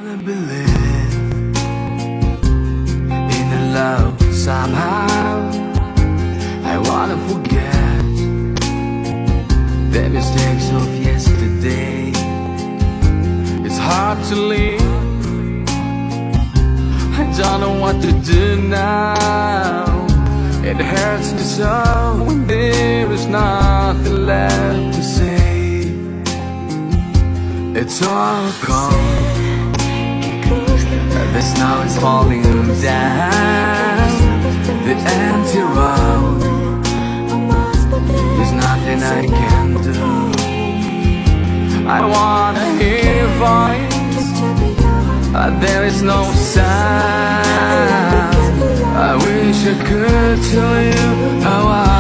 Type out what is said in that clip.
wanna believe in a love somehow. I wanna forget the mistakes of yesterday. It's hard to leave. I don't know what to do now. It hurts me so when there is nothing left to say. It's all gone. The snow is falling down. The empty road. There's nothing I can do. I wanna hear your voice, but there is no sound. I wish I could tell you how I